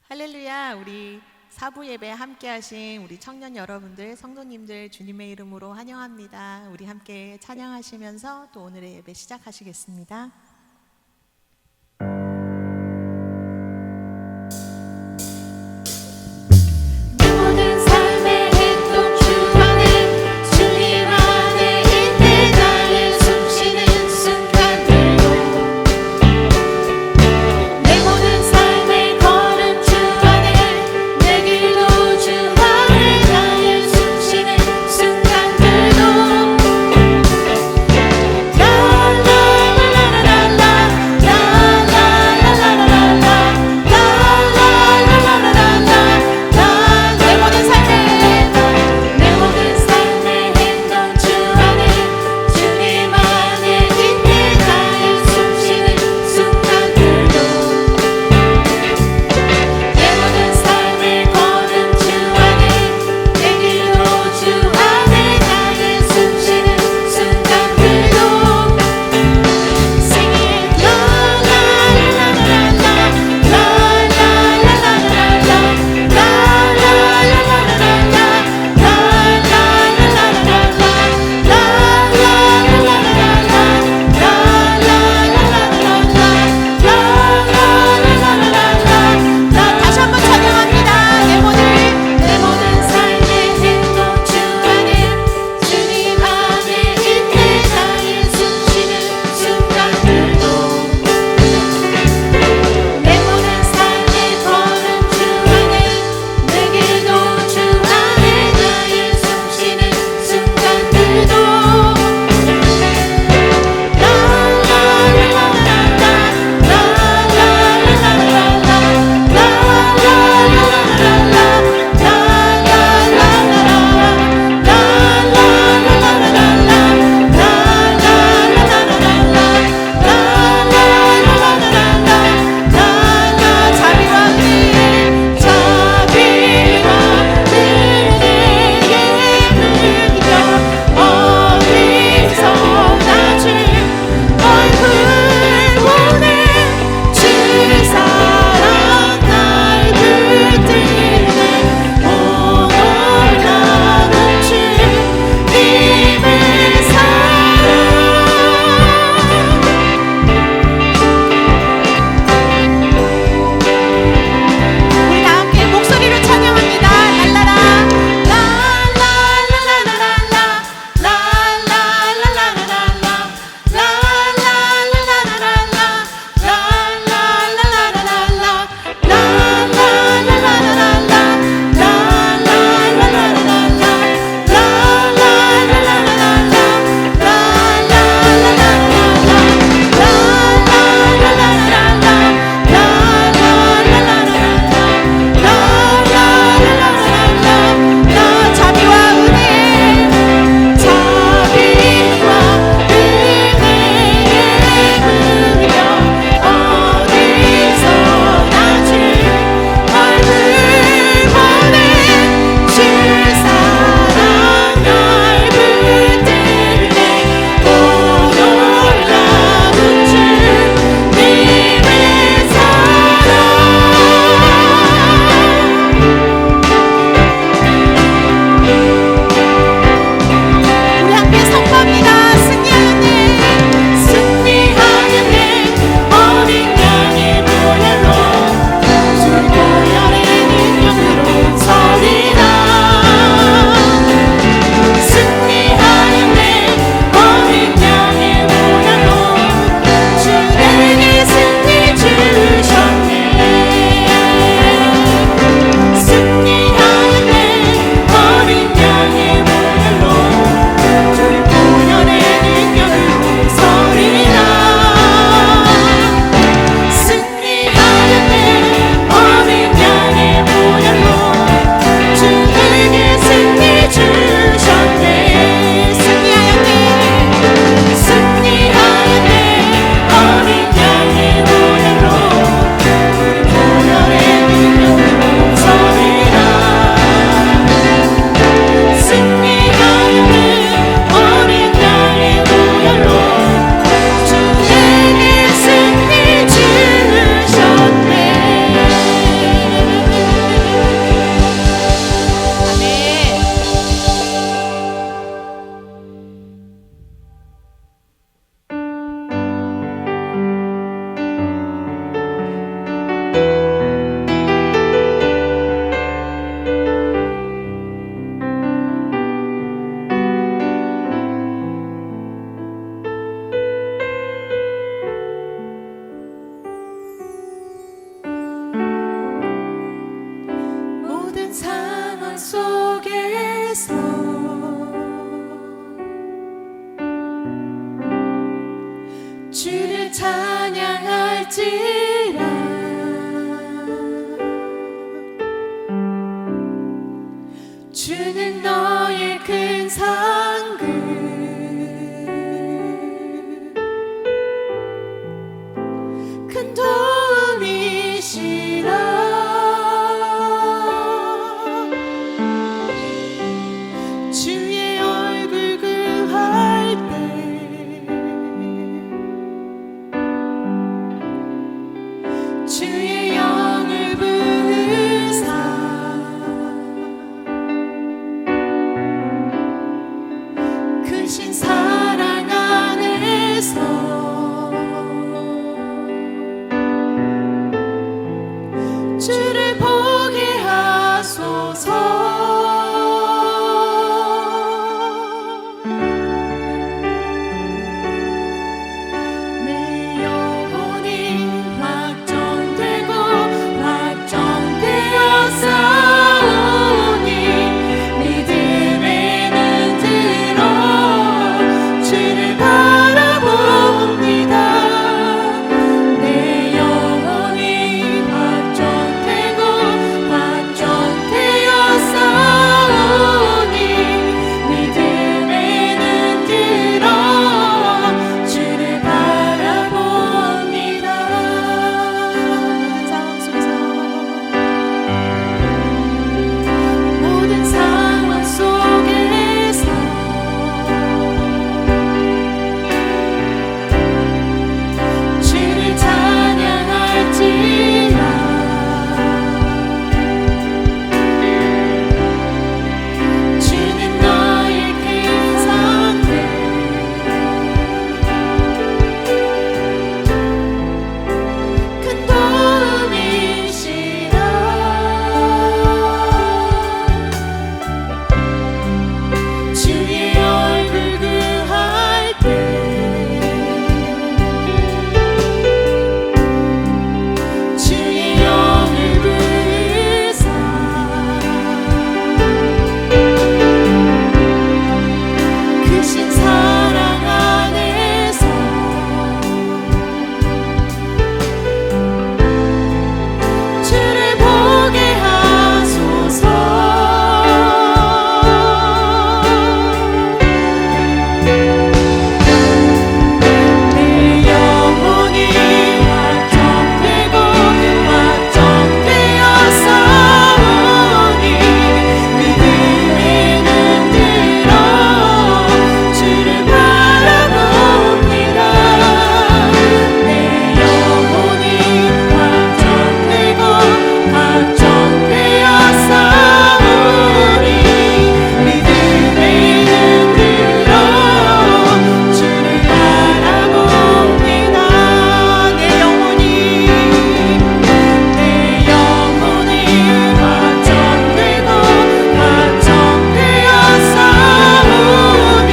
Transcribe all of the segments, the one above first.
할렐루야. 우리 사부 예배 함께 하신 우리 청년 여러분들, 성도님들 주님의 이름으로 환영합니다. 우리 함께 찬양하시면서 또 오늘의 예배 시작하시겠습니다. 나 찬양할지라. 주는 너의 큰 상급 큰 도움이시라. 주의 얼굴 구할 때 주의 영을 부으사 크신 사랑 안에서 주를 보게 하소서. 내 영혼이 확정되고 확정되어 싸우니 믿음의 눈 들어 주를 바라봅니다. 내 영혼이 확정되고 확정되어 싸우니 믿음의 눈 들어 주를 바라봅니다. 모든 상황 속에서 주를 찬양할지라. 주는 너의 큰 상급 큰 도움이시라. 주의 얼굴 구할 때 주의 영을 부으사 크신 사랑 안에서 주를 보게 하소서. 내 영혼이 확정되고 확정되어 싸우니 믿음의 눈 들어 주를 바라봅니다. 내 영혼이 확정되고 확정되어 싸우니 믿음의 눈 들어 주를 바라봅니다. 내 영혼이 확정되고 확정되어 싸우니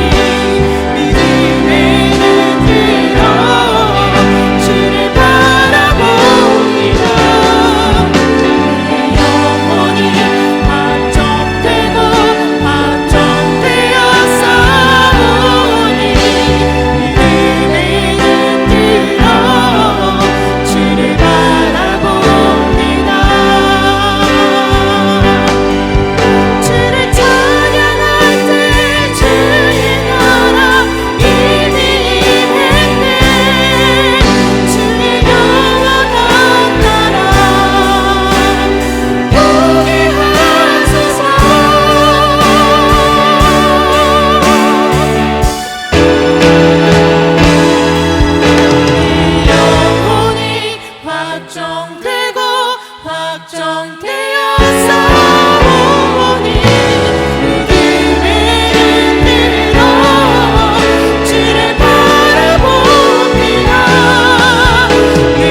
믿음의 눈 들어 주를 바라봅니다. 내 영혼이 확정되고 확정되어 싸우니 믿음의 눈 들어 주를 바라봅니다. 주를 찬양할 때 주의 나라 이미 임했네. 주의 영원한 나라 보게 하소서. 영혼이 확정되고 확정되어 싸우니 믿음의 눈 들어 주를 바라봅니다. 내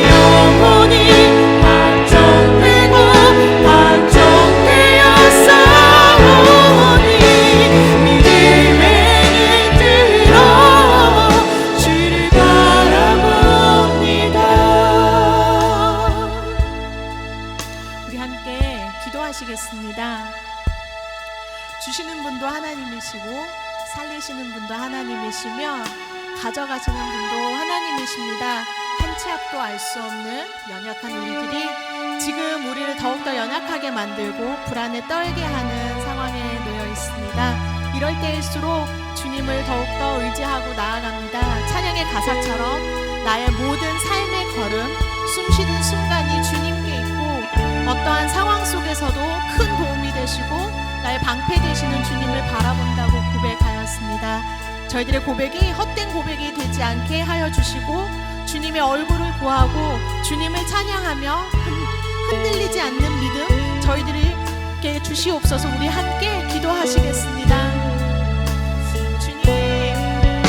영혼이 확정되고 확정되어 싸우니 믿음의 눈 들어 주를 바라봅니다. 우리 함께 기도하시겠습니다. 주시는 분도 하나님이시고 살리시는 분도 하나님이시며 가져가시는 분도 하나님이십니다. 한 치 앞도 알 수 없는 연약한 우리들이 지금 우리를 더욱더 연약하게 만들고 불안에 떨게 하는 상황에 놓여 있습니다. 이럴 때일수록 주님을 더욱더 의지하고 나아갑니다. 찬양의 가사처럼 나의 모든 삶의 걸음, 숨쉬는 순간이 주님께 있고 어떠한 상황 속에서도 큰 도움이 되시고 나의 방패 되시는 주님을 바라본다고 고백하였습니다. 저희들의 고백이 헛된 고백이 되지 않게 하여 주시고 주님의 얼굴을 구하고 주님을 찬양하며 흔들리지 않는 믿음 저희들에게 주시옵소서. 우리 함께 기도하시겠습니다. 주님, 찬양한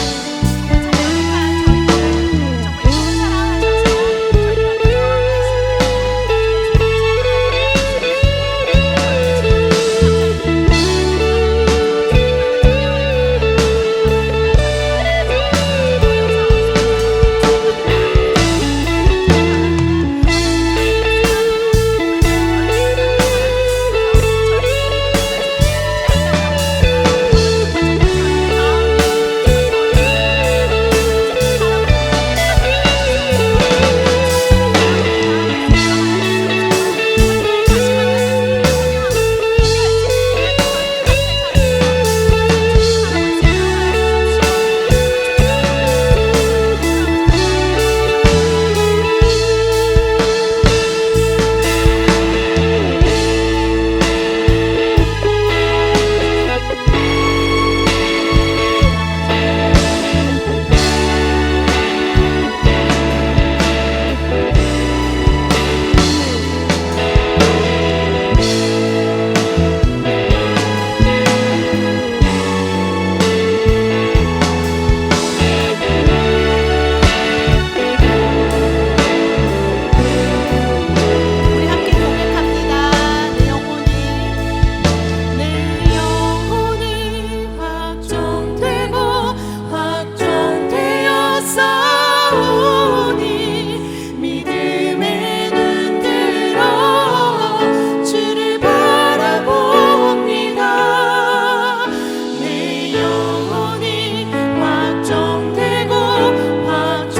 저희들을 정말 너무 사랑하셔서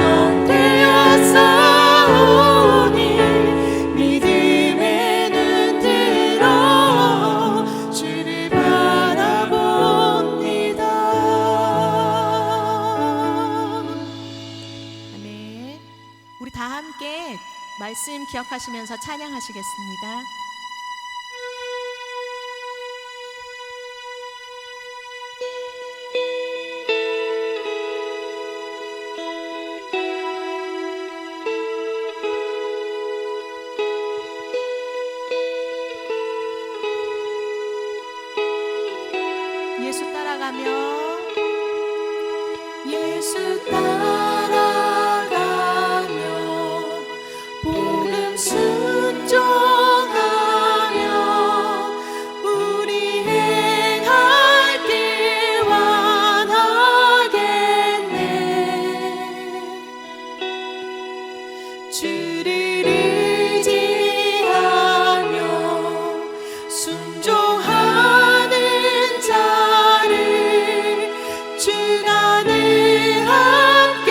저희가 기도하고 말씀 기억하시면서 찬양하시겠습니다. 예수 따라가며 예수 따라가며 복음 순종하며 우리 행할 길 완하겠네. 주를 의지하며 순종하는 자를 주가 늘 함께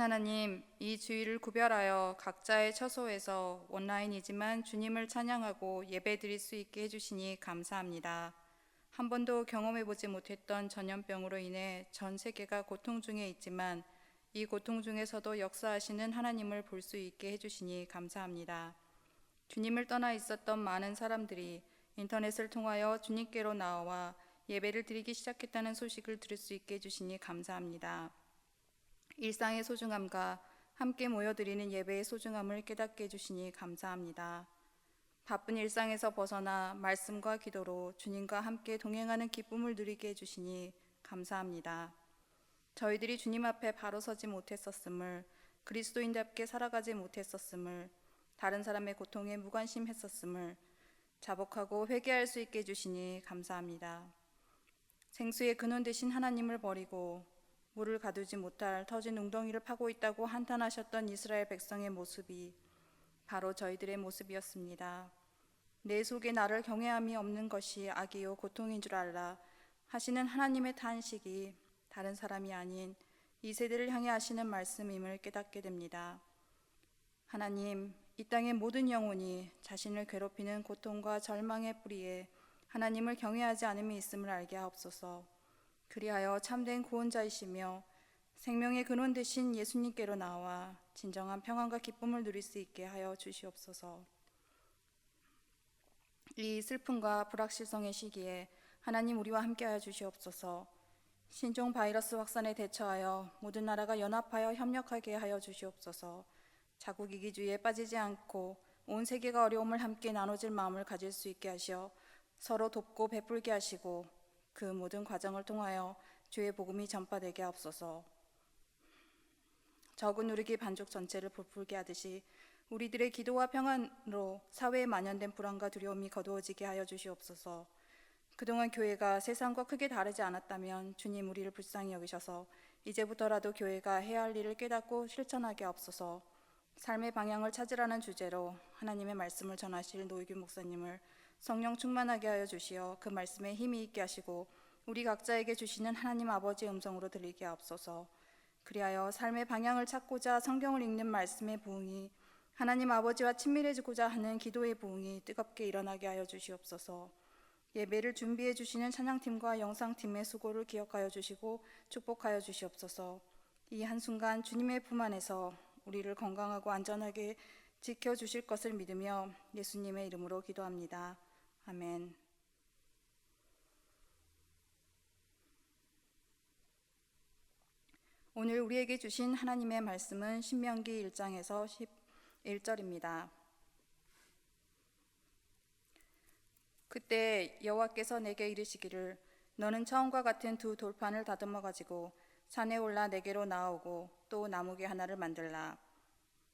거룩하신 하나님, 이 주일을 구별하여 각자의 처소에서 온라인이지만 주님을 찬양하고 예배드릴 수 있게 해주시니 감사합니다. 한 번도 경험해보지 못했던 전염병으로 인해 전 세계가 고통 중에 있지만 이 고통 중에서도 역사하시는 하나님을 볼 수 있게 해주시니 감사합니다. 주님을 떠나 있었던 많은 사람들이 인터넷을 통하여 주님께로 나와 예배를 드리기 시작했다는 소식을 들을 수 있게 해주시니 감사합니다. 일상의 소중함과 함께 모여드리는 예배의 소중함을 깨닫게 해주시니 감사합니다. 바쁜 일상에서 벗어나 말씀과 기도로 주님과 함께 동행하는 기쁨을 누리게 해주시니 감사합니다. 저희들이 주님 앞에 바로 서지 못했었음을, 그리스도인답게 살아가지 못했었음을, 다른 사람의 고통에 무관심했었음을 자복하고 회개할 수 있게 해주시니 감사합니다. 생수의 근원 되신 하나님을 버리고 물을 가두지 못할 터진 웅덩이를 파고 있다고 한탄하셨던 이스라엘 백성의 모습이 바로 저희들의 모습이었습니다. 내 속에 나를 경외함이 없는 것이 악이요 고통인 줄 알라 하시는 하나님의 탄식이 다른 사람이 아닌 이 세대를 향해 하시는 말씀임을 깨닫게 됩니다. 하나님, 이 땅의 모든 영혼이 자신을 괴롭히는 고통과 절망의 뿌리에 하나님을 경외하지 않음이 있음을 알게 하옵소서. 그리하여 참된 구원자이시며 생명의 근원 되신 예수님께로 나와 진정한 평안과 기쁨을 누릴 수 있게 하여 주시옵소서. 이 슬픔과 불확실성의 시기에 하나님 우리와 함께하여 주시옵소서. 신종 바이러스 확산에 대처하여 모든 나라가 연합하여 협력하게 하여 주시옵소서. 자국 이기주의에 빠지지 않고 온 세계가 어려움을 함께 나눠질 마음을 가질 수 있게 하시어 서로 돕고 베풀게 하시고 그 모든 과정을 통하여 주의 복음이 전파되게 하옵소서. 적은 누리기 반죽 전체를 부풀게 하듯이 우리들의 기도와 평안으로 사회에 만연된 불안과 두려움이 거두어지게 하여 주시옵소서. 그동안 교회가 세상과 크게 다르지 않았다면 주님 우리를 불쌍히 여기셔서 이제부터라도 교회가 해야 할 일을 깨닫고 실천하게 하옵소서. 삶의 방향을 찾으라는 주제로 하나님의 말씀을 전하실 노익윤 목사님을 성령 충만하게 하여 주시어 그 말씀에 힘이 있게 하시고 우리 각자에게 주시는 하나님 아버지의 음성으로 들리게 하옵소서. 그리하여 삶의 방향을 찾고자 성경을 읽는 말씀의 부흥이 하나님 아버지와 친밀해지고자 하는 기도의 부흥이 뜨겁게 일어나게 하여 주시옵소서. 예배를 준비해 주시는 찬양팀과 영상팀의 수고를 기억하여 주시고 축복하여 주시옵소서. 이 한순간 주님의 품 안에서 우리를 건강하고 안전하게 지켜주실 것을 믿으며 예수님의 이름으로 기도합니다. 아멘. 오늘 우리에게 주신 하나님의 말씀은 신명기 1장에서 11절입니다. 그때 여호와께서 내게 이르시기를 너는 처음과 같은 두 돌판을 다듬어 가지고 산에 올라 내게로 나오고 또 나무개 하나를 만들라.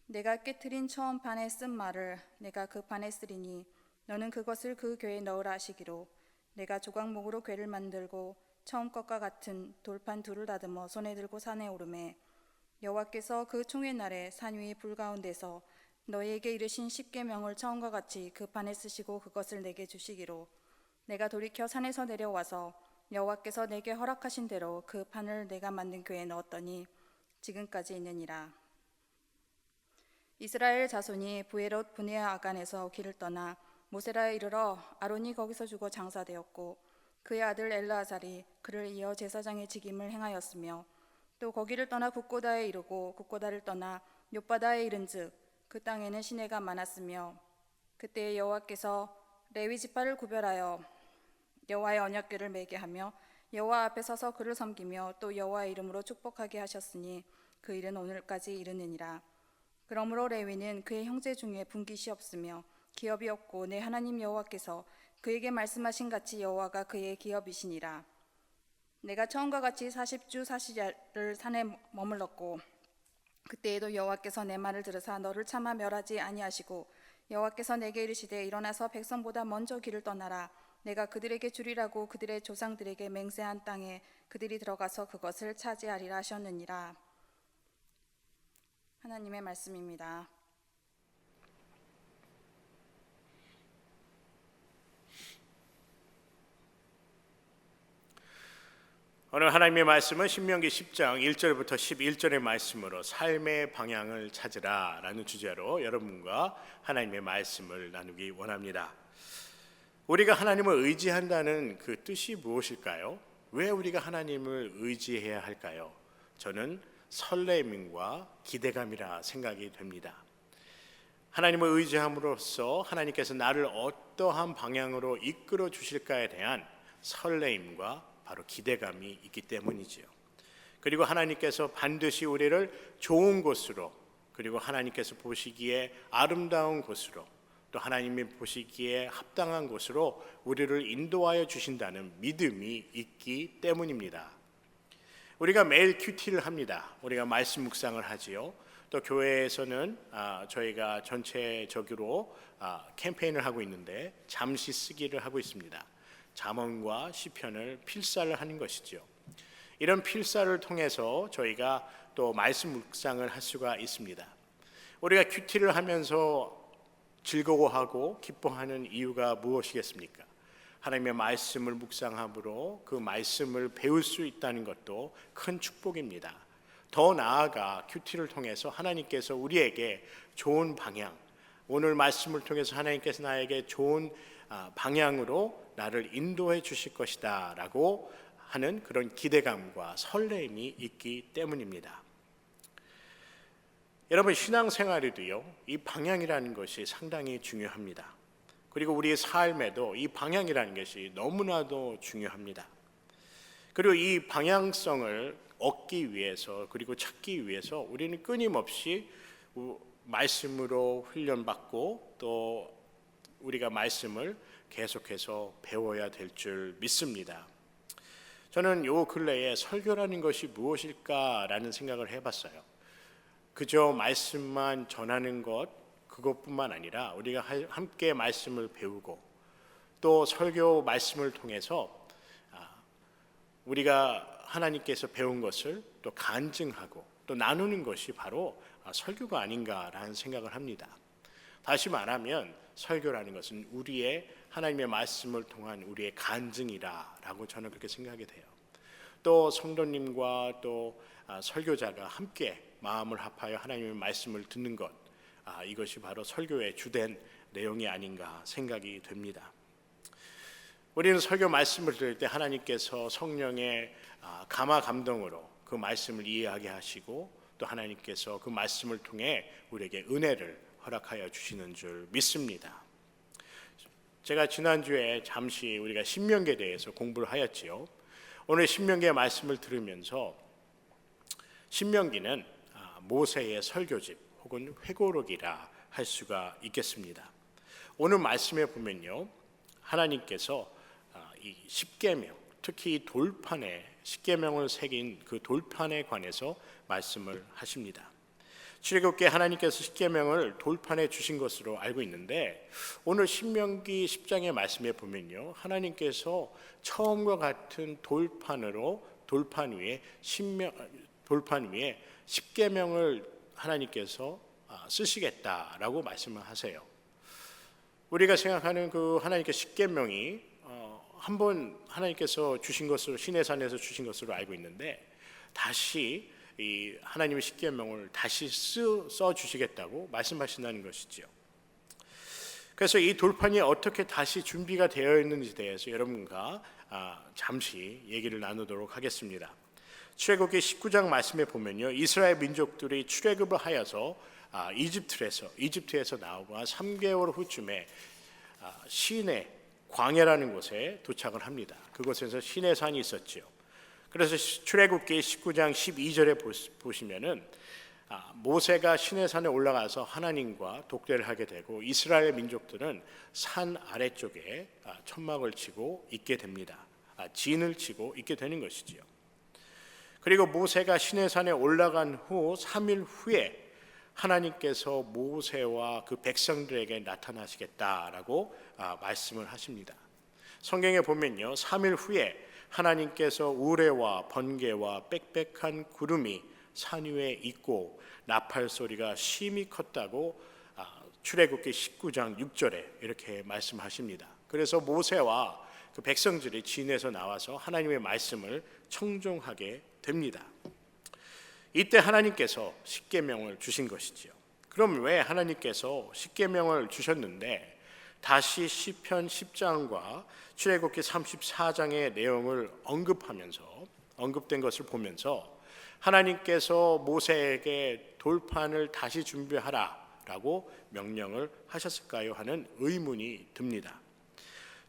내가 깨트린 처음 판에 쓴 말을 내가 그 판에 쓰리니 너는 그것을 그 궤에 넣으라 하시기로 내가 조각목으로 궤를 만들고 처음 것과 같은 돌판 둘을 다듬어 손에 들고 산에 오르매 여호와께서 그 총회 날에 산 위의 불 가운데서 너희에게 이르신 십계명을 처음과 같이 그 판에 쓰시고 그것을 내게 주시기로 내가 돌이켜 산에서 내려와서 여호와께서 내게 허락하신 대로 그 판을 내가 만든 궤에 넣었더니 지금까지 있느니라. 이스라엘 자손이 부에롯 분의 아간에서 길을 떠나 모세라에 이르러 아론이 거기서 죽어 장사되었고 그의 아들 엘르아살이 그를 이어 제사장의 직임을 행하였으며 또 거기를 떠나 국고다에 이르고 국고다를 떠나 욥바다에 이른즉 그 땅에는 시내가 많았으며 그때 여호와께서 레위 지파를 구별하여 여호와의 언약궤를 매게 하며 여호와 앞에 서서 그를 섬기며 또 여호와의 이름으로 축복하게 하셨으니 그 일은 오늘까지 이르느니라. 그러므로 레위는 그의 형제 중에 분깃이 없으며 기업이 없고 내 하나님 여호와께서 그에게 말씀하신 같이 여호와가 그의 기업이시니라. 내가 처음과 같이 40주 40야를 산에 머물렀고 그때에도 여호와께서 내 말을 들으사 너를 차마 멸하지 아니하시고 여호와께서 내게 이르시되 일어나서 백성보다 먼저 길을 떠나라. 내가 그들에게 주리라고 그들의 조상들에게 맹세한 땅에 그들이 들어가서 그것을 차지하리라 하셨느니라. 하나님의 말씀입니다. 오늘 하나님의 말씀은 신명기 10장 1절부터 11절의 말씀으로 삶의 방향을 찾으라 라는 주제로 여러분과 하나님의 말씀을 나누기 원합니다. 우리가 하나님을 의지한다는 그 뜻이 무엇일까요? 왜 우리가 하나님을 의지해야 할까요? 저는 설렘과 기대감이라 생각이 됩니다. 하나님을 의지함으로써 하나님께서 나를 어떠한 방향으로 이끌어 주실까에 대한 설레임과 바로 기대감이 있기 때문이지요. 그리고 하나님께서 반드시 우리를 좋은 곳으로, 그리고 하나님께서 보시기에 아름다운 곳으로, 또 하나님이 보시기에 합당한 곳으로 우리를 인도하여 주신다는 믿음이 있기 때문입니다. 우리가 매일 큐티를 합니다. 우리가 말씀 묵상을 하지요. 또 교회에서는 저희가 전체적으로 캠페인을 하고 있는데 잠시 쓰기를 하고 있습니다. 잠언과 시편을 필사를 하는 것이죠. 이런 필사를 통해서 저희가 또 말씀 묵상을 할 수가 있습니다. 우리가 큐티를 하면서 즐거워하고 기뻐하는 이유가 무엇이겠습니까? 하나님의 말씀을 묵상함으로 그 말씀을 배울 수 있다는 것도 큰 축복입니다. 더 나아가 큐티를 통해서 하나님께서 우리에게 좋은 방향, 오늘 말씀을 통해서 하나님께서 나에게 좋은 방향으로 나를 인도해 주실 것이다 라고 하는 그런 기대감과 설렘이 있기 때문입니다. 여러분, 신앙생활에도요, 이 방향이라는 것이 상당히 중요합니다. 그리고 우리의 삶에도 이 방향이라는 것이 너무나도 중요합니다. 그리고 이 방향성을 얻기 위해서, 그리고 찾기 위해서 우리는 끊임없이 말씀으로 훈련받고 또 우리가 말씀을 계속해서 배워야 될 줄 믿습니다. 저는 요 근래에 설교라는 것이 무엇일까라는 생각을 해봤어요. 그저 말씀만 전하는 것, 그것뿐만 아니라 우리가 함께 말씀을 배우고 또 설교 말씀을 통해서 우리가 하나님께서 배운 것을 또 간증하고 또 나누는 것이 바로 설교가 아닌가라는 생각을 합니다. 다시 말하면 설교라는 것은 우리의 하나님의 말씀을 통한 우리의 간증이라고 저는 그렇게 생각이 돼요. 또 성도님과 또 설교자가 함께 마음을 합하여 하나님의 말씀을 듣는 것, 이것이 바로 설교의 주된 내용이 아닌가 생각이 됩니다. 우리는 설교 말씀을 들을 때 하나님께서 성령의 감화 감동으로 그 말씀을 이해하게 하시고 또 하나님께서 그 말씀을 통해 우리에게 은혜를 허락하여 주시는 줄 믿습니다. 제가 지난주에 잠시 우리가 신명기에 대해서 공부를 하였지요. 오늘 신명기의 말씀을 들으면서 신명기는 모세의 설교집 혹은 회고록이라 할 수가 있겠습니다. 오늘 말씀에 보면요, 하나님께서 이 십계명, 특히 돌판에 십계명을 새긴 그 돌판에 관해서 말씀을 하십니다. 출애굽기에 하나님께서 십계명을 돌판에 주신 것으로 알고 있는데 오늘 신명기 10장의 말씀에 보면요, 하나님께서 처음과 같은 돌판 위에 십계명을 하나님께서 쓰시겠다라고 말씀을 하세요. 우리가 생각하는 그 하나님께서 십계명이 한번 하나님께서 주신 것으로 시내산에서 주신 것으로 알고 있는데 다시 이 하나님의 십계명을 다시 써 주시겠다고 말씀하신다는 것이지요. 그래서 이 돌판이 어떻게 다시 준비가 되어 있는지 대해서 여러분과 잠시 얘기를 나누도록 하겠습니다. 출애굽기 19장 말씀에 보면요, 이스라엘 민족들이 출애굽을 하여서 이집트에서 나오고 한 3개월 후쯤에 시내 광야라는 곳에 도착을 합니다. 그곳에서 시내산이 있었지요. 그래서 출애굽기 19장 12절에 보시면은 모세가 시내산에 올라가서 하나님과 독대를 하게 되고 이스라엘 민족들은 산 아래쪽에 천막을 치고 있게 됩니다. 진을 치고 있게 되는 것이지요. 그리고 모세가 시내산에 올라간 후 3일 후에 하나님께서 모세와 그 백성들에게 나타나시겠다라고 말씀을 하십니다. 성경에 보면요, 3일 후에 하나님께서 우레와 번개와 빽빽한 구름이 산 위에 있고 나팔 소리가 심히 컸다고 출애굽기 19장 6절에 이렇게 말씀하십니다. 그래서 모세와 그 백성들이 진에서 나와서 하나님의 말씀을 청종하게 됩니다. 이때 하나님께서 십계명을 주신 것이지요. 그럼 왜 하나님께서 십계명을 주셨는데 다시 시편 10장과 출애굽기 34장의 내용을 언급된 것을 보면서 하나님께서 모세에게 돌판을 다시 준비하라라고 명령을 하셨을까요? 하는 의문이 듭니다.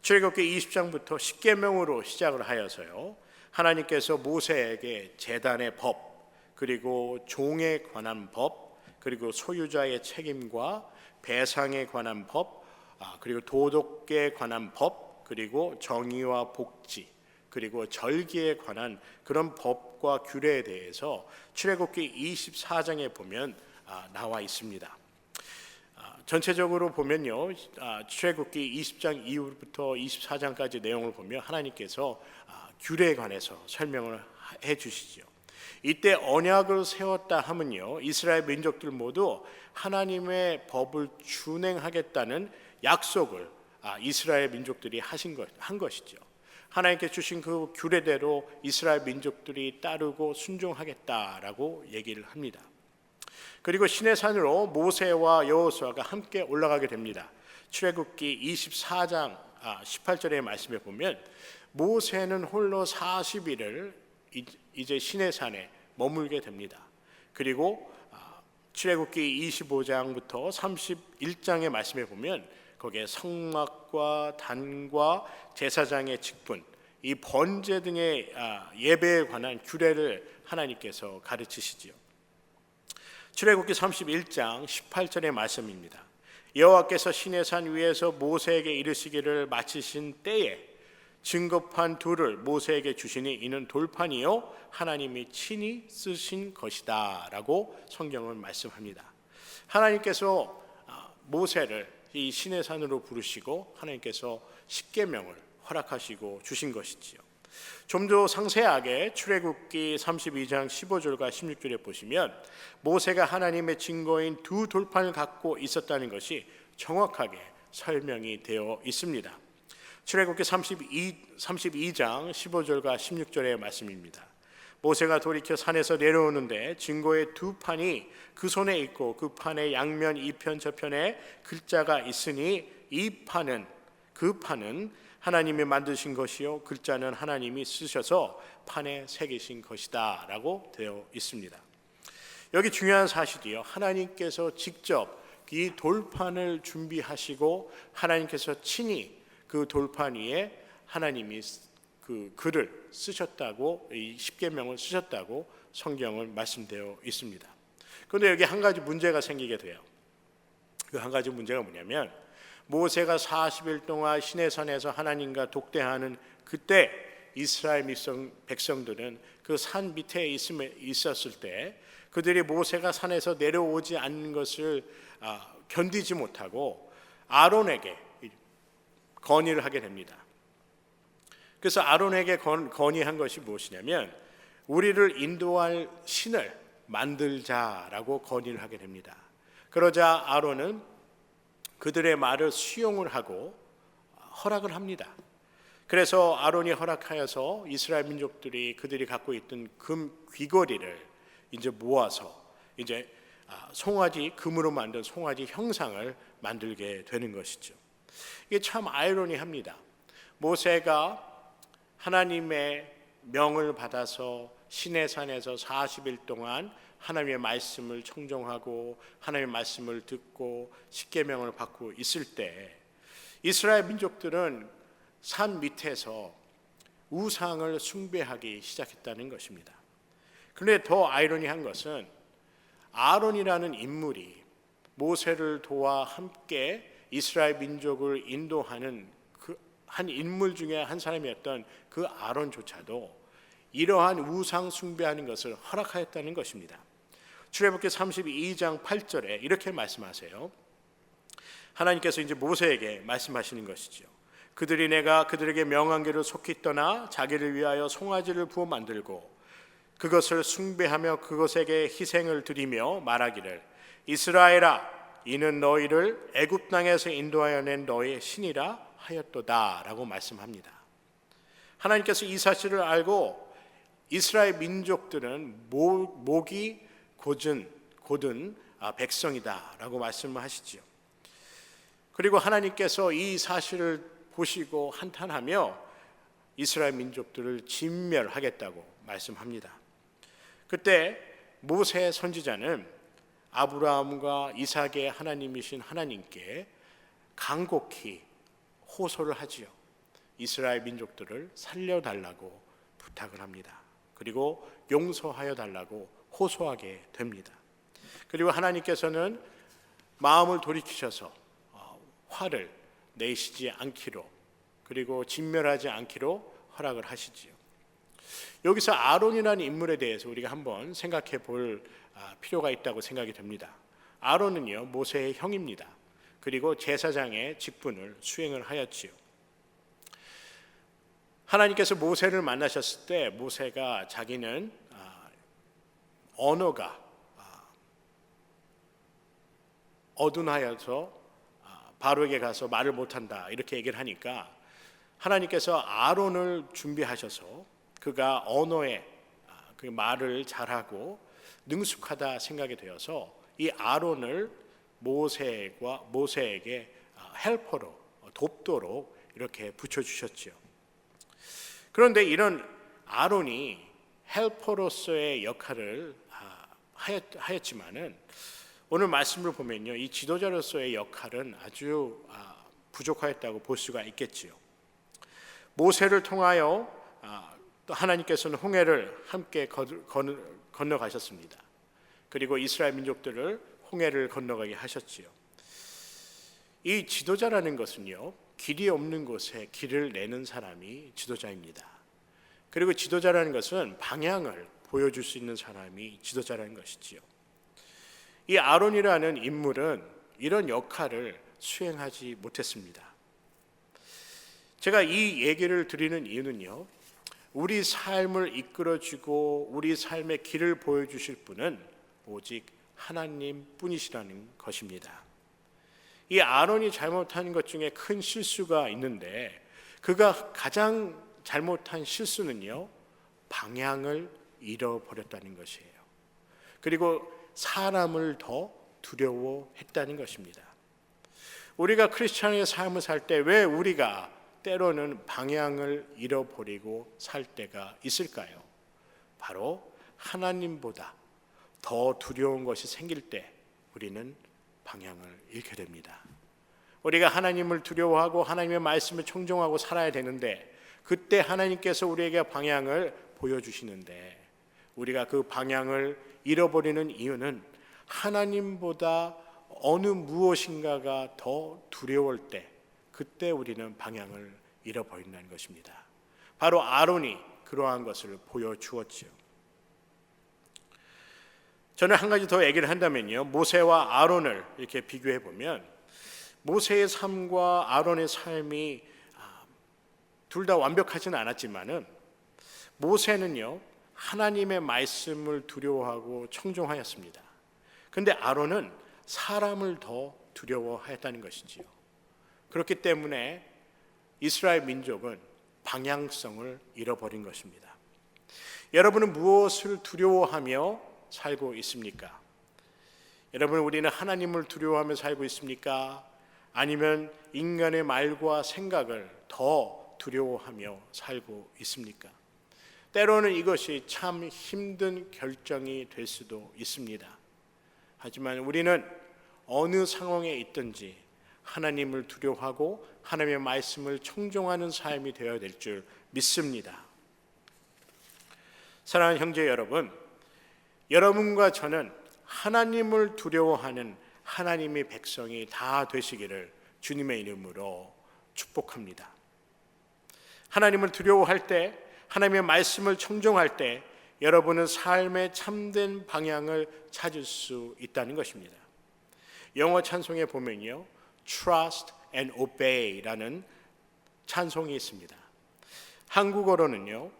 출애굽기 20장부터 십계명으로 시작을 하여서요, 하나님께서 모세에게 제단의 법, 그리고 종에 관한 법, 그리고 소유자의 책임과 배상에 관한 법, 그리고 도덕에 관한 법, 그리고 정의와 복지, 그리고 절기에 관한 그런 법과 규례에 대해서 출애굽기 24장에 보면 나와 있습니다. 전체적으로 보면요, 출애굽기 20장 이후부터 24장까지 내용을 보면 하나님께서 규례에 관해서 설명을 해 주시죠. 이때 언약을 세웠다 하면요, 이스라엘 민족들 모두 하나님의 법을 준행하겠다는 약속을 이스라엘 민족들이 한 것이죠. 하나님께 주신 그 규례대로 이스라엘 민족들이 따르고 순종하겠다라고 얘기를 합니다. 그리고 시내산으로 모세와 여호수아가 함께 올라가게 됩니다. 출애굽기 24장 18절의 말씀에 보면 모세는 홀로 40일을 이제 시내산에 머물게 됩니다. 그리고 출애굽기 25장부터 31장의 말씀에 보면 거기에 성막과 단과 제사장의 직분, 이 번제 등의 예배에 관한 규례를 하나님께서 가르치시지요. 출애굽기 31장 18절의 말씀입니다. 여호와께서 시내산 위에서 모세에게 이르시기를 마치신 때에 증거판 둘을 모세에게 주시니 이는 돌판이요 하나님이 친히 쓰신 것이다 라고 성경은 말씀합니다. 하나님께서 모세를 이 시내산으로 부르시고 하나님께서 십계명을 허락하시고 주신 것이지요. 좀 더 상세하게 출애굽기 32장 15절과 16절에 보시면 모세가 하나님의 증거인 두 돌판을 갖고 있었다는 것이 정확하게 설명이 되어 있습니다. 출애굽기 32장 15절과 16절의 말씀입니다. 모세가 돌이켜 산에서 내려오는데 증거의 두 판이 그 손에 있고 그 판의 양면 이편 저편에 글자가 있으니 그 판은 하나님이 만드신 것이요 글자는 하나님이 쓰셔서 판에 새기신 것이다 라고 되어 있습니다. 여기 중요한 사실이요, 하나님께서 직접 이 돌판을 준비하시고 하나님께서 친히 그 돌판 위에 하나님이 그 글을 쓰셨다고, 이 십계명을 쓰셨다고 성경은 말씀되어 있습니다. 그런데 여기 한 가지 문제가 생기게 돼요. 그 한 가지 문제가 뭐냐면 모세가 40일 동안 시내산에서 하나님과 독대하는 그때 이스라엘 백성들은 그 산 밑에 있었을 때 그들이 모세가 산에서 내려오지 않는 것을 견디지 못하고 아론에게 건의를 하게 됩니다. 그래서 아론에게 건의한 것이 무엇이냐면 우리를 인도할 신을 만들자라고 건의를 하게 됩니다. 그러자 아론은 그들의 말을 수용을 하고 허락을 합니다. 그래서 아론이 허락하여서 이스라엘 민족들이 그들이 갖고 있던 금 귀걸이를 이제 모아서 이제 금으로 만든 송아지 형상을 만들게 되는 것이죠. 이게 참 아이러니합니다. 모세가 하나님의 명을 받아서 시내산에서 40일 동안 하나님의 말씀을 청종하고 하나님의 말씀을 듣고 십계명을 받고 있을 때 이스라엘 민족들은 산 밑에서 우상을 숭배하기 시작했다는 것입니다. 그런데 더 아이러니한 것은 아론이라는 인물이 모세를 도와 함께 이스라엘 민족을 인도하는 그 한 인물 중에 한 사람이었던 그 아론조차도 이러한 우상 숭배하는 것을 허락하였다는 것입니다. 출애굽기 32장 8절에 이렇게 말씀하세요. 하나님께서 이제 모세에게 말씀하시는 것이죠. 그들이 내가 그들에게 명한 길을 속히 떠나 자기를 위하여 송아지를 부어 만들고 그것을 숭배하며 그것에게 희생을 드리며 말하기를 이스라엘아 이는 너희를 애굽 땅에서 인도하여 낸 너희의 신이라 하였도다 라고 말씀합니다. 하나님께서 이 사실을 알고 이스라엘 민족들은 목이 곧은 백성이다라고 말씀을 하시지요. 그리고 하나님께서 이 사실을 보시고 한탄하며 이스라엘 민족들을 진멸하겠다고 말씀합니다. 그때 모세 선지자는 아브라함과 이삭의 하나님이신 하나님께 간곡히 호소를 하지요. 이스라엘 민족들을 살려달라고 부탁을 합니다. 그리고 용서하여 달라고 호소하게 됩니다. 그리고 하나님께서는 마음을 돌이키셔서 화를 내시지 않기로, 그리고 진멸하지 않기로 허락을 하시지요. 여기서 아론이라는 인물에 대해서 우리가 한번 생각해 볼 필요가 있다고 생각이 됩니다. 아론은요, 모세의 형입니다. 그리고 제사장의 직분을 수행을 하였지요. 하나님께서 모세를 만나셨을 때 모세가 자기는 언어가 어둔하여서 바로에게 가서 말을 못한다 이렇게 얘기를 하니까 하나님께서 아론을 준비하셔서 그가 언어에 그 말을 잘하고 능숙하다 생각이 되어서 이 아론을 모세에게 헬퍼로 돕도록 이렇게 붙여주셨지요. 그런데 이런 아론이 헬퍼로서의 역할을 하였지만은 오늘 말씀을 보면요, 이 지도자로서의 역할은 아주 부족하였다고 볼 수가 있겠지요. 모세를 통하여 또 하나님께서는 홍해를 함께 건너가셨습니다. 그리고 이스라엘 민족들을 홍해를 건너가게 하셨지요. 이 지도자라는 것은요, 길이 없는 곳에 길을 내는 사람이 지도자입니다. 그리고 지도자라는 것은 방향을 보여줄 수 있는 사람이 지도자라는 것이지요. 이 아론이라는 인물은 이런 역할을 수행하지 못했습니다. 제가 이 얘기를 드리는 이유는요, 우리 삶을 이끌어주고 우리 삶의 길을 보여주실 분은 오직 하나님뿐이시라는 것입니다. 이 아론이 잘못한 것 중에 큰 실수가 있는데 그가 가장 잘못한 실수는요, 방향을 잃어버렸다는 것이에요. 그리고 사람을 더 두려워했다는 것입니다. 우리가 크리스찬의 삶을 살 때 왜 우리가 때로는 방향을 잃어버리고 살 때가 있을까요? 바로 하나님보다 더 두려운 것이 생길 때 우리는 방향을 잃게 됩니다. 우리가 하나님을 두려워하고 하나님의 말씀을 청종하고 살아야 되는데 그때 하나님께서 우리에게 방향을 보여주시는데 우리가 그 방향을 잃어버리는 이유는 하나님보다 어느 무엇인가가 더 두려울 때 그때 우리는 방향을 잃어버린다는 것입니다. 바로 아론이 그러한 것을 보여주었지요. 저는 한 가지 더 얘기를 한다면요, 모세와 아론을 이렇게 비교해 보면 모세의 삶과 아론의 삶이 둘 다 완벽하지는 않았지만은 모세는요, 하나님의 말씀을 두려워하고 청종하였습니다. 그런데 아론은 사람을 더 두려워하였다는 것이지요. 그렇기 때문에 이스라엘 민족은 방향성을 잃어버린 것입니다. 여러분은 무엇을 두려워하며 살고 있습니까? 여러분, 우리는 하나님을 두려워하며 살고 있습니까? 아니면 인간의 말과 생각을 더 두려워하며 살고 있습니까? 때로는 이것이 참 힘든 결정이 될 수도 있습니다. 하지만 우리는 어느 상황에 있든지 하나님을 두려워하고 하나님의 말씀을 청종하는 삶이 되어야 될 줄 믿습니다. 사랑하는 형제 여러분, 여러분과 저는 하나님을 두려워하는 하나님의 백성이 다 되시기를 주님의 이름으로 축복합니다. 하나님을 두려워할 때, 하나님의 말씀을 청종할 때 여러분은 삶의 참된 방향을 찾을 수 있다는 것입니다. 영어 찬송에 보면요, Trust and Obey라는 찬송이 있습니다. 한국어로는요,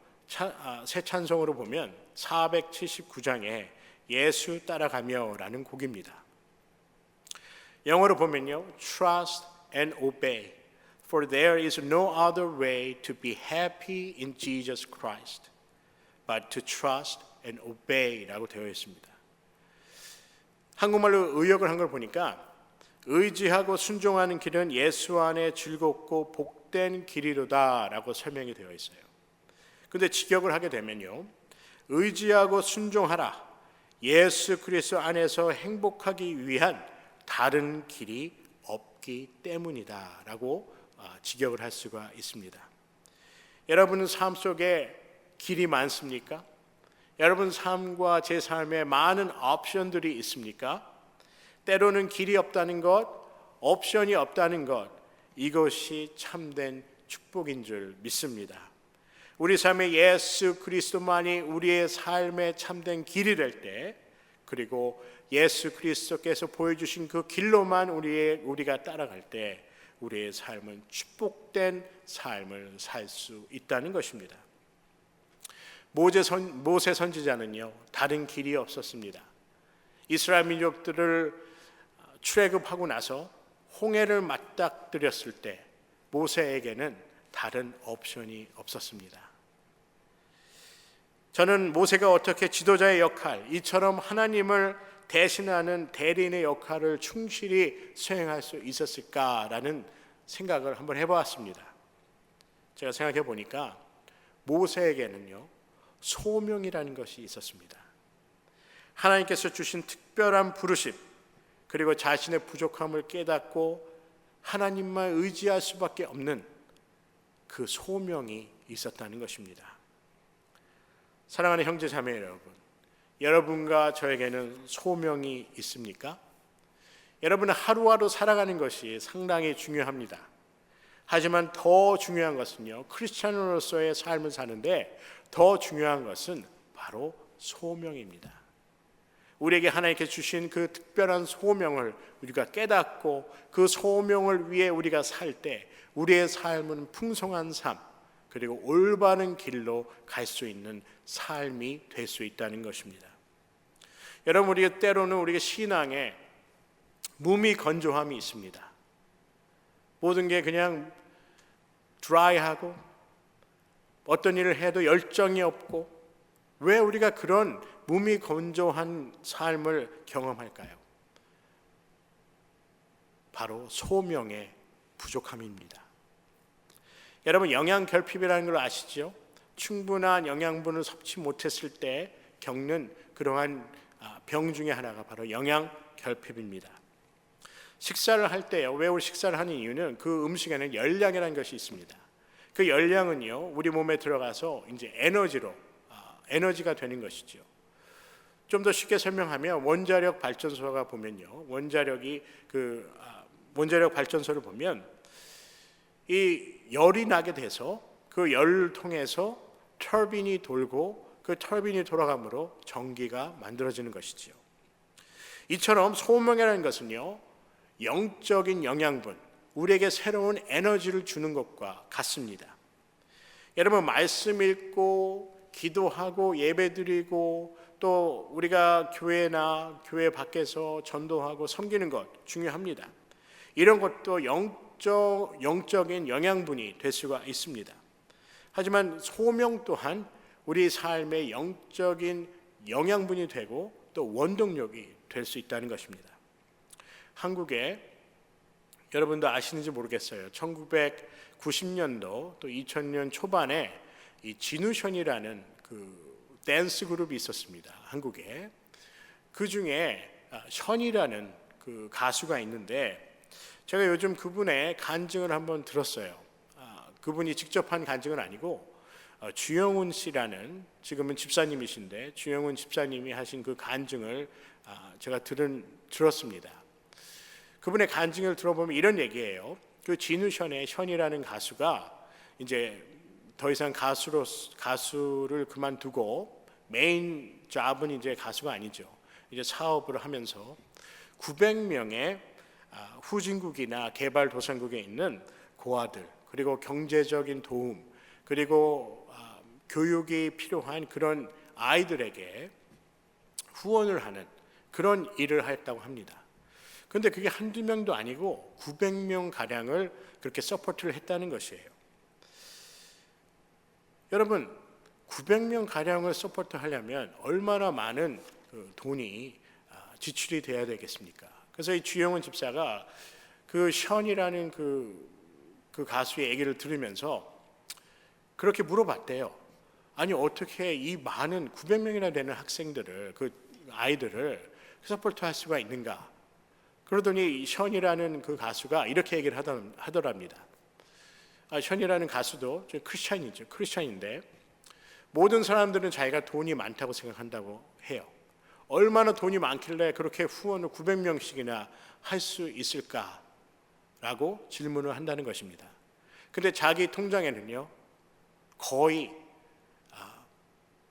새 찬송으로 보면 479장에 예수 따라가며라는 곡입니다. 영어로 보면요, Trust and Obey, For there is no other way to be happy in Jesus Christ, but to trust and obey라고 되어 있습니다. 한국말로 의역을 한 걸 보니까 의지하고 순종하는 길은 예수 안에 즐겁고 복된 길이로다라고 설명이 되어 있어요. 근데 직역을 하게 되면요, 의지하고 순종하라, 예수 그리스도 안에서 행복하기 위한 다른 길이 없기 때문이다라고 직역을 할 수가 있습니다. 여러분은 삶 속에 길이 많습니까? 여러분 삶과 제 삶에 많은 옵션들이 있습니까? 때로는 길이 없다는 것, 옵션이 없다는 것, 이것이 참된 축복인 줄 믿습니다. 우리 삶에 예수 그리스도만이 우리의 삶의 참된 길이 될 때, 그리고 예수 그리스도께서 보여주신 그 길로만 우리가 따라갈 때 우리의 삶은 축복된 삶을 살 수 있다는 것입니다. 모세 선지자는요, 다른 길이 없었습니다. 이스라엘 민족들을 출애굽하고 나서 홍해를 맞닥뜨렸을 때 모세에게는 다른 옵션이 없었습니다. 저는 모세가 어떻게 지도자의 역할, 이처럼 하나님을 대신하는 대리인의 역할을 충실히 수행할 수 있었을까라는 생각을 한번 해보았습니다. 제가 생각해 보니까 모세에게는요, 소명이라는 것이 있었습니다. 하나님께서 주신 특별한 부르심, 그리고 자신의 부족함을 깨닫고 하나님만 의지할 수밖에 없는 그 소명이 있었다는 것입니다. 사랑하는 형제 자매 여러분, 여러분과 저에게는 소명이 있습니까? 여러분은 하루하루 살아가는 것이 상당히 중요합니다. 하지만 더 중요한 것은요, 크리스찬으로서의 삶을 사는데 더 중요한 것은 바로 소명입니다. 우리에게 하나님께서 주신 그 특별한 소명을 우리가 깨닫고 그 소명을 위해 우리가 살 때 우리의 삶은 풍성한 삶, 그리고 올바른 길로 갈 수 있는 삶이 될 수 있다는 것입니다. 여러분, 우리가 때로는 우리가 신앙에 무미건조함이 있습니다. 모든 게 그냥 드라이하고 어떤 일을 해도 열정이 없고, 왜 우리가 그런 무미건조한 삶을 경험할까요? 바로 소명의 부족함입니다. 여러분, 영양결핍이라는 걸 아시죠? 충분한 영양분을 섭취 못했을 때 겪는 그러한 병 중에 하나가 바로 영양결핍입니다. 식사를 할 때요, 왜 우리 식사를 하는 이유는 그 음식에는 열량이라는 것이 있습니다. 그 열량은요, 우리 몸에 들어가서 이제 에너지가 되는 것이죠. 좀 더 쉽게 설명하면 원자력 발전소가 보면요, 원자력 발전소를 보면 이 열이 나게 돼서 그 열을 통해서 터빈이 돌고 그 터빈이 돌아감으로 전기가 만들어지는 것이지요. 이처럼 소명이라는 것은요, 영적인 영양분, 우리에게 새로운 에너지를 주는 것과 같습니다. 여러분, 말씀 읽고 기도하고 예배드리고 또 우리가 교회나 교회 밖에서 전도하고 섬기는 것 중요합니다. 이런 것도 영적인 영양분이 될 수가 있습니다. 하지만 소명 또한 우리 삶의 영적인 영양분이 되고 또 원동력이 될 수 있다는 것입니다. 한국에 여러분도 아시는지 모르겠어요. 1990년도 또 2000년 초반에 이 진우션이라는 그 댄스 그룹이 있었습니다. 한국에. 그 중에 션이라는 그 가수가 있는데 제가 요즘 그분의 간증을 한번 들었어요. 그분이 직접 한 간증은 아니고 주영훈 씨라는, 지금은 집사님이신데 주영훈 집사님이 하신 그 간증을 제가 들었습니다. 그분의 간증을 들어보면 이런 얘기예요. 그 진우션의 션이라는 가수가 이제 더 이상 가수를 그만두고 메인 잡은 이제 가수가 아니죠. 이제 사업을 하면서 900명의 후진국이나 개발도상국에 있는 고아들, 그리고 경제적인 도움, 그리고 교육이 필요한 그런 아이들에게 후원을 하는 그런 일을 했다고 합니다. 근데 그게 한두 명도 아니고 900명 가량을 그렇게 서포트를 했다는 것이에요. 여러분, 900명 가량을 서포트 하려면 얼마나 많은 돈이 지출이 돼야 되겠습니까? 그래서 이 주영훈 집사가 그 션이라는 그 가수의 얘기를 들으면서 그렇게 물어봤대요. 아니, 어떻게 이 많은 900명이나 되는 학생들을, 그 아이들을 서포트할 수가 있는가? 그러더니 션이라는 그 가수가 이렇게 얘기를 하더랍니다. 션이라는 가수도 크리스찬인데 모든 사람들은 자기가 돈이 많다고 생각한다고 해요. 얼마나 돈이 많길래 그렇게 후원을 900명씩이나 할 수 있을까라고 질문을 한다는 것입니다. 근데 자기 통장에는요, 거의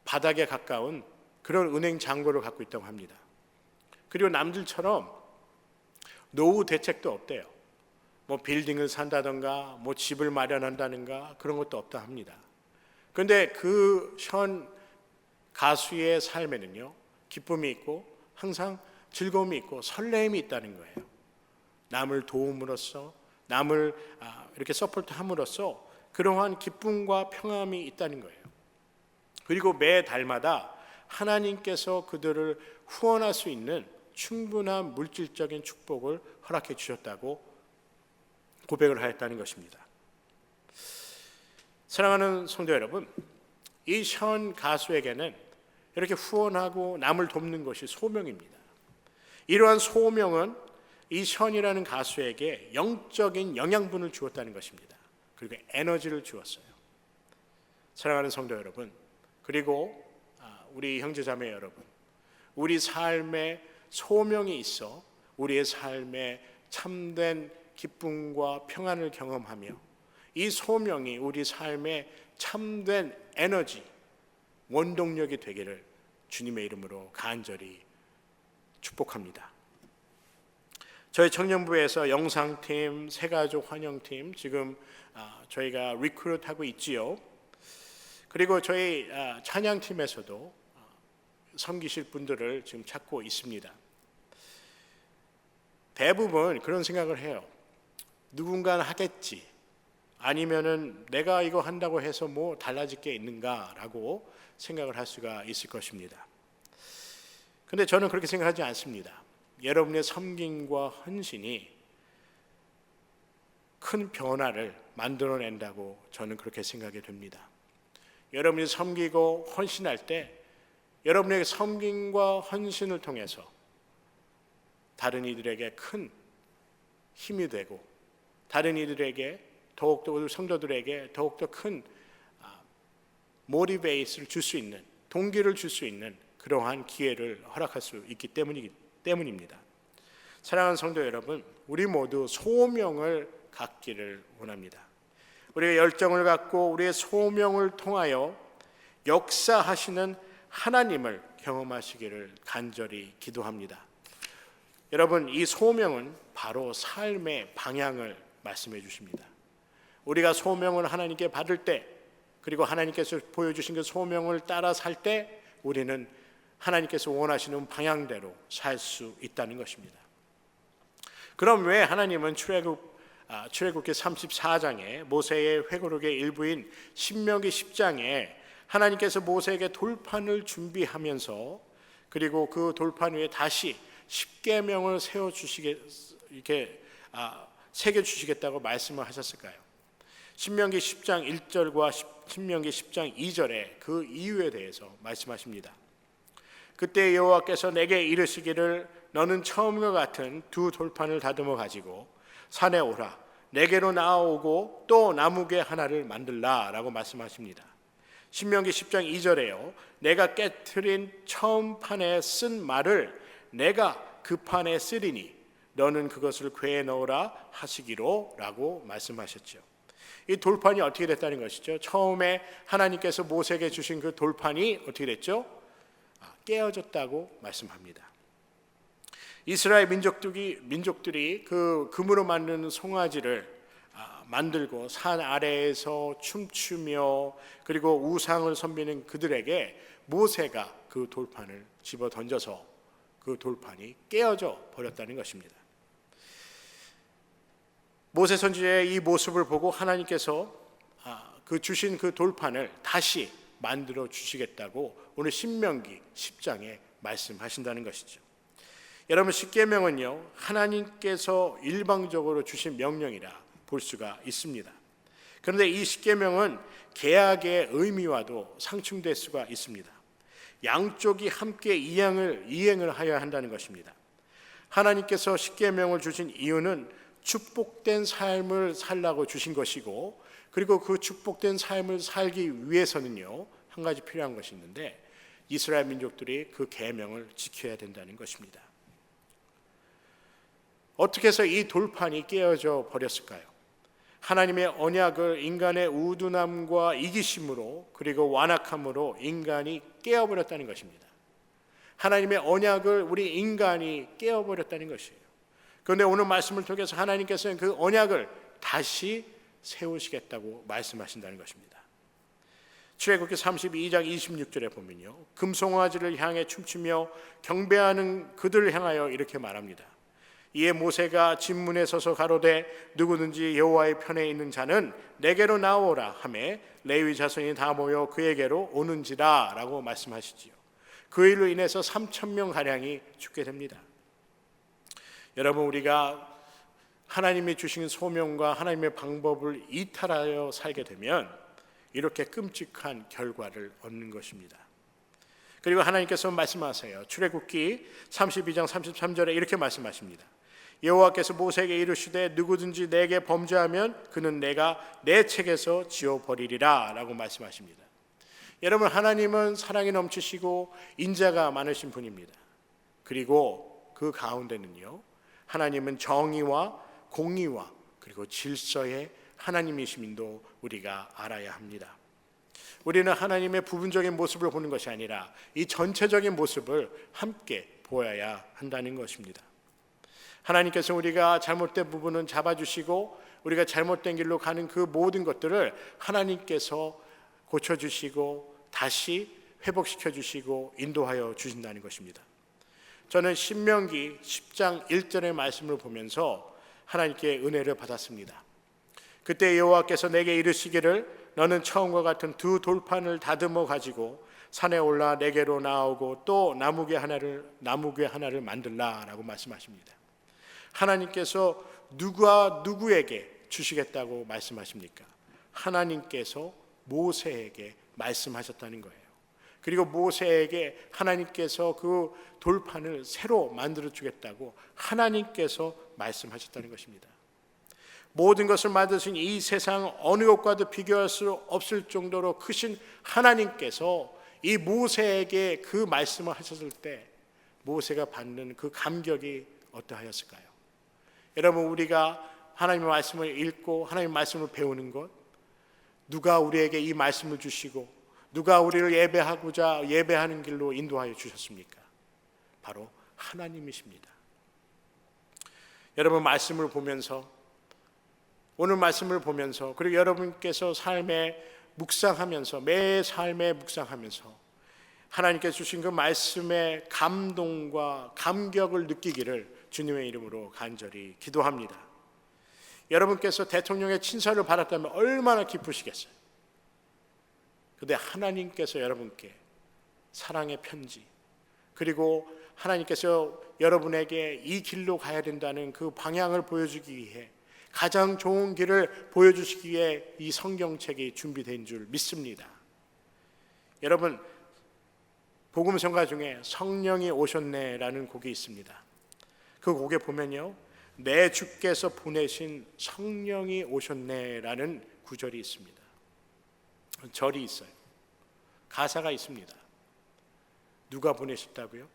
바닥에 가까운 그런 은행 잔고를 갖고 있다고 합니다. 그리고 남들처럼 노후 대책도 없대요. 뭐 빌딩을 산다던가 뭐 집을 마련한다든가 그런 것도 없다 합니다. 그런데 그 션 가수의 삶에는요, 기쁨이 있고 항상 즐거움이 있고 설레임이 있다는 거예요. 남을 도움으로써, 남을 이렇게 서포트함으로써 그러한 기쁨과 평안이 있다는 거예요. 그리고 매 달마다 하나님께서 그들을 후원할 수 있는 충분한 물질적인 축복을 허락해 주셨다고 고백을 하였다는 것입니다. 사랑하는 성도 여러분, 이 션 가수에게는 이렇게 후원하고 남을 돕는 것이 소명입니다. 이러한 소명은 이 션이라는 가수에게 영적인 영양분을 주었다는 것입니다. 그리고 에너지를 주었어요. 사랑하는 성도 여러분, 그리고 우리 형제자매 여러분, 우리 삶에 소명이 있어 우리의 삶에 참된 기쁨과 평안을 경험하며 이 소명이 우리 삶에 참된 에너지, 원동력이 되기를 주님의 이름으로 간절히 축복합니다. 저희 청년부에서 영상팀, 새가족 환영팀 지금 저희가 리크루트하고 있지요. 그리고 저희 찬양팀에서도 섬기실 분들을 지금 찾고 있습니다. 대부분 그런 생각을 해요. 누군가는 하겠지, 아니면은 내가 이거 한다고 해서 뭐 달라질 게 있는가라고 생각을 할 수가 있을 것입니다. 근데 저는 그렇게 생각하지 않습니다. 여러분의 섬김과 헌신이 큰 변화를 만들어낸다고 저는 그렇게 생각이 됩니다. 여러분이 섬기고 헌신할 때 여러분의 섬김과 헌신을 통해서 다른 이들에게 큰 힘이 되고 다른 이들에게 더욱더 우리 성도들에게 더욱더 큰 모티베이션을 줄 수 있는, 동기를 줄 수 있는 그러한 기회를 허락할 수 있기 때문입니다. 사랑하는 성도 여러분, 우리 모두 소명을 갖기를 원합니다. 우리가 열정을 갖고 우리의 소명을 통하여 역사하시는 하나님을 경험하시기를 간절히 기도합니다. 여러분, 이 소명은 바로 삶의 방향을 말씀해 주십니다. 우리가 소명을 하나님께 받을 때, 그리고 하나님께서 보여주신 그 소명을 따라 살 때 우리는 하나님께서 원하시는 방향대로 살 수 있다는 것입니다. 그럼 왜 하나님은 출애굽기 34장에 모세의 회고록의 일부인 신명기 10장에 하나님께서 모세에게 돌판을 준비하면서 그리고 그 돌판 위에 다시 10계명을 새겨 주시겠다고 말씀을 하셨을까요? 신명기 10장 1절과 신명기 10장 2절에 그 이유에 대해서 말씀하십니다. 그때 여호와께서 내게 이르시기를 너는 처음과 같은 두 돌판을 다듬어 가지고 산에 오라, 내게로 나아오고 또 나무개 하나를 만들라 라고 말씀하십니다. 신명기 10장 2절에요, 내가 깨트린 처음 판에 쓴 말을 내가 그 판에 쓰리니 너는 그것을 궤에 넣으라 하시기로 라고 말씀하셨죠. 이 돌판이 어떻게 됐다는 것이죠? 처음에 하나님께서 모세에게 주신 그 돌판이 어떻게 됐죠? 깨어졌다고 말씀합니다. 이스라엘 민족들이 그 금으로 만든 송아지를 만들고 산 아래에서 춤추며 그리고 우상을 섬기는 그들에게 모세가 그 돌판을 집어 던져서 그 돌판이 깨어져 버렸다는 것입니다. 모세 선지자의 이 모습을 보고 하나님께서 그 주신 그 돌판을 다시 만들어 주시겠다고 오늘 신명기 10장에 말씀하신다는 것이죠. 여러분, 십계명은요, 하나님께서 일방적으로 주신 명령이라 볼 수가 있습니다. 그런데 이 십계명은 계약의 의미와도 상충될 수가 있습니다. 양쪽이 함께 이행을 하여야 한다는 것입니다. 하나님께서 십계명을 주신 이유는 축복된 삶을 살라고 주신 것이고, 그리고 그 축복된 삶을 살기 위해서는요, 한 가지 필요한 것이 있는데, 이스라엘 민족들이 그 계명을 지켜야 된다는 것입니다. 어떻게 해서 이 돌판이 깨어져 버렸을까요? 하나님의 언약을 인간의 우둔함과 이기심으로, 그리고 완악함으로 인간이 깨어버렸다는 것입니다. 하나님의 언약을 우리 인간이 깨어버렸다는 것이에요. 그런데 오늘 말씀을 통해서 하나님께서는 그 언약을 다시 세우시겠다고 말씀하신다는 것입니다. 출애굽기 32장 26절에 보면요, 금송아지를 향해 춤추며 경배하는 그들을 향하여 이렇게 말합니다. 이에 모세가 진문에 서서 가로되 누구든지 여호와의 편에 있는 자는 내게로 나오라 하매 레위 자손이 다 모여 그에게로 오는지라 라고 말씀하시지요. 그 일로 인해서 3,000명 가량이 죽게 됩니다. 여러분, 우리가 하나님이 주신 소명과 하나님의 방법을 이탈하여 살게 되면 이렇게 끔찍한 결과를 얻는 것입니다. 그리고 하나님께서 말씀하세요. 출애굽기 32장 33절에 이렇게 말씀하십니다. 여호와께서 모세에게 이르시되 누구든지 내게 범죄하면 그는 내가 내 책에서 지워버리리라 라고 말씀하십니다. 여러분, 하나님은 사랑이 넘치시고 인자가 많으신 분입니다. 그리고 그 가운데는요, 하나님은 정의와 공의와 그리고 질서의 하나님이심도 우리가 알아야 합니다. 우리는 하나님의 부분적인 모습을 보는 것이 아니라 이 전체적인 모습을 함께 보아야 한다는 것입니다. 하나님께서 우리가 잘못된 부분은 잡아주시고 우리가 잘못된 길로 가는 그 모든 것들을 하나님께서 고쳐주시고 다시 회복시켜 주시고 인도하여 주신다는 것입니다. 저는 신명기 10장 1절의 말씀을 보면서 하나님께 은혜를 받았습니다. 그때 여호와께서 내게 이르시기를 너는 처음과 같은 두 돌판을 다듬어 가지고 산에 올라 내게로 나오고 또 나무괴 하나를 만들라라고 말씀하십니다. 하나님께서 누가 누구에게 주시겠다고 말씀하십니까? 하나님께서 모세에게 말씀하셨다는 거예요. 그리고 모세에게 하나님께서 그 돌판을 새로 만들어 주겠다고 하나님께서 말씀하셨다는 것입니다. 모든 것을 만드신 이 세상 어느 것과도 비교할 수 없을 정도로 크신 하나님께서 이 모세에게 그 말씀을 하셨을 때 모세가 받는 그 감격이 어떠하였을까요? 여러분, 우리가 하나님의 말씀을 읽고 하나님의 말씀을 배우는 것, 누가 우리에게 이 말씀을 주시고 누가 우리를 예배하는 길로 인도하여 주셨습니까? 바로 하나님이십니다. 여러분, 말씀을 보면서, 오늘 말씀을 보면서, 그리고 여러분께서 삶에 묵상하면서, 매 삶에 묵상하면서 하나님께서 주신 그 말씀의 감동과 감격을 느끼기를 주님의 이름으로 간절히 기도합니다. 여러분께서 대통령의 친서를 받았다면 얼마나 기쁘시겠어요. 그런데 하나님께서 여러분께 사랑의 편지, 그리고 하나님께서 여러분에게 이 길로 가야 된다는 그 방향을 보여주기 위해, 가장 좋은 길을 보여주시기 위해 이 성경책이 준비된 줄 믿습니다. 여러분, 복음성가 중에 성령이 오셨네라는 곡이 있습니다. 그 곡에 보면요, 내 주께서 보내신 성령이 오셨네라는 구절이 있습니다. 절이 있어요. 가사가 있습니다. 누가 보내셨다고요?